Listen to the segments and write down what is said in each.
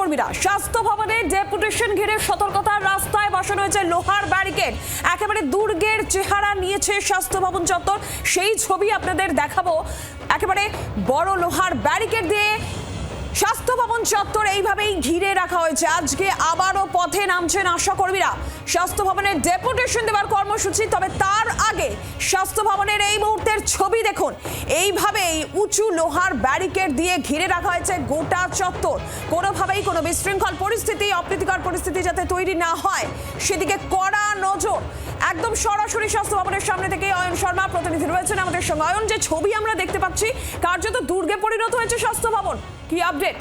কর্মীরা স্বাস্থ্য ভবনে ডেপুটেশন ঘিরে সতর্কতার রাস্তায় বসানো হয়েছে লোহার ব্যারিকেড। একেবারে দুর্গের চেহারা নিয়েছে স্বাস্থ্য ভবন চত্বর। সেই ছবি আপনাদের দেখাবো। একেবারে বড় লোহার ব্যারিকেড দিয়ে স্বাস্থ্য ভবন চত্বর এইভাবেই ঘিরে রাখা হয়েছে। আজকে আবারও পথে নামছেন আশা কর্মীরা। স্বাস্থ্য ভবনের ডেপুটেশন দেওয়ার কর্মসূচি। তবে তার আগে স্বাস্থ্য ভবনের এই মুহূর্তের ছবি দেখুন। এইভাবেই উঁচু লোহার ব্যারিকেড দিয়ে ঘিরে রাখা হয়েছে গোটা চত্বর। কোনোভাবেই কোনো বিশৃঙ্খল পরিস্থিতি, অপ্রীতিকর পরিস্থিতি যাতে তৈরি না হয় সেদিকে কড়া নজর। একদম সরাসরি স্বাস্থ্য ভবনের সামনে থেকে অয়ন শর্মা প্রতিনিধি রয়েছেন আমাদের সঙ্গে। অয়ন, যে ছবি আমরা দেখতে পাচ্ছি, কার্যত দুর্গে পরিণত হয়েছে স্বাস্থ্য ভবন, কি আপডেট?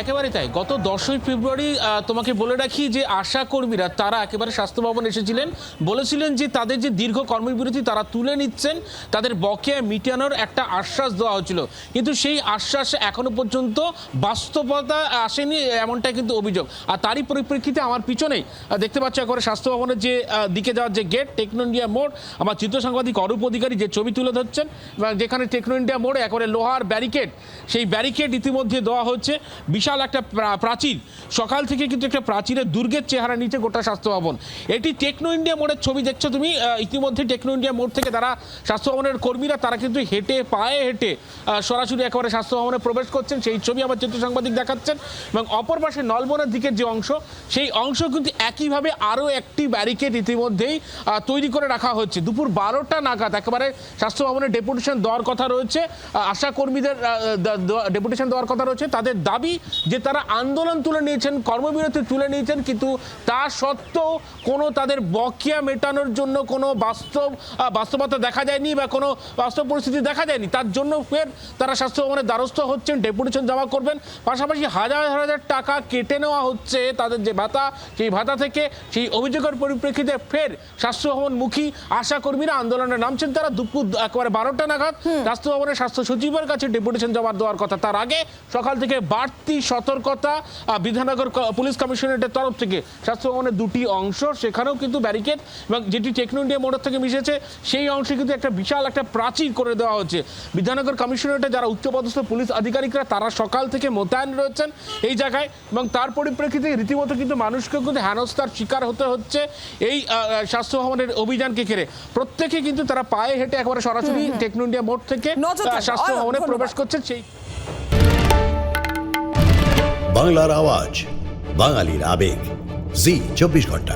একেবারে তাই। গত 10ই ফেব্রুয়ারি তোমাকে বলে রাখি যে আশা কর্মীরা তারা একেবারে স্বাস্থ্য ভবন এসেছিলেন, বলেছিলেন যে তাদের যে দীর্ঘ কর্মবিরতি তারা তুলে নিচ্ছেন, তাদের বকেয়া মিটানোর একটা আশ্বাস দেওয়া হয়েছিল। কিন্তু সেই আশ্বাস এখনো পর্যন্ত বাস্তবতা আসেনি, এমনটা কিন্তু অভিযোগ। আর তারই পরিপ্রেক্ষিতে আমার পিছনেই দেখতে পাচ্ছ একবারে স্বাস্থ্য ভবনের যে দিকে যাওয়ার যে গেট, টেকনো ইন্ডিয়া মোড়, আমার চিত্র সাংবাদিক অরূপ অধিকারী যে ছবি তুলে ধরছেন, যেখানে টেকনো ইন্ডিয়া মোড়ে একেবারে লোহার ব্যারিকেড, সেই ব্যারিকেড ইতিমধ্যে দেওয়া হচ্ছে। বিশাল একটা প্রাচীর, সকাল থেকে কিন্তু একটা প্রাচীরের দুর্গের চেহারা নিচে গোটা স্বাস্থ্য ভবন। এটি টেকনো ইন্ডিয়া মোড়ের ছবি দেখছো তুমি। ইতিমধ্যে টেকনো ইন্ডিয়া মোড় থেকে তারা স্বাস্থ্য ভবনের কর্মীরা তারা কিন্তু পায়ে হেঁটে সরাসরি একেবারে স্বাস্থ্য ভবনে প্রবেশ করছেন। সেই ছবি আমার চিত্র সাংবাদিক দেখাচ্ছেন। এবং অপর পাশে নলবনের দিকের যে অংশ, সেই অংশ কিন্তু একইভাবে আরও একটি ব্যারিকেড ইতিমধ্যেই তৈরি করে রাখা হচ্ছে। দুপুর 12টা নাগাদ একেবারে স্বাস্থ্য ভবনে ডেপুটেশন দেওয়ার কথা রয়েছে। আশা কর্মীদের ডেপুটেশন দেওয়ার কথা রয়েছে। তাদের দাবি যে তারা আন্দোলন তুলে নিয়েছেন, কর্মবিরতি তুলে নিয়েছেন, কিন্তু তা সত্ত্বেও কোনো তাদের বকেয়া মেটানোর জন্য কোনো বাস্তবতা দেখা যায়নি বা কোনো বাস্তব পরিস্থিতি দেখা যায়নি। তার জন্য ফের তারা স্বাস্থ্য ভবনের দ্বারস্থ হচ্ছেন, ডেপুটেশন জমা করবেন। পাশাপাশি হাজার হাজার টাকা কেটে নেওয়া হচ্ছে তাদের যে ভাতা, সেই ভাতা থেকে। সেই অভিযোগের পরিপ্রেক্ষিতে ফের স্বাস্থ্য ভবনমুখী আশা কর্মীরা আন্দোলনে নামছেন। তারা দুপুর একেবারে 12টা নাগাদ স্বাস্থ্য ভবনের স্বাস্থ্য সচিবের কাছে ডেপুটেশন জমা দেওয়ার কথা। তার আগে সকাল থেকে বাড়তি সতর্কতা বিধাননগর পুলিশ কমিশনারেটের তরফ থেকে। স্বাস্থ্য ভবনের দুটি অংশ, সেখানেও কিন্তু ব্যারিকেড, এবং যেটি টেকনো ইন্ডিয়া মোড় থেকে মিশেছে সেই অংশে কিন্তু একটা বিশাল একটা প্রাচীর করে দেওয়া হচ্ছে। বিধাননগর কমিশনারেটে যারা উচ্চপদস্থ পুলিশ আধিকারিকরা তারা সকাল থেকে মোতায়েন রয়েছেন এই জায়গায়। এবং তার পরিপ্রেক্ষিতে রীতিমতো কিন্তু মানুষকে কিন্তু হেনস্থার শিকার হতে হচ্ছে এই স্বাস্থ্য ভবনের অভিযানকে ঘিরে। প্রত্যেকে কিন্তু তারা পায়ে হেঁটে একেবারে সরাসরি টেকনো ইন্ডিয়া মোড় থেকে স্বাস্থ্য ভবনে প্রবেশ করছেন। সেই বাংলার আওয়াজ, বাঙালির আবেগ, জি 24 ঘন্টা।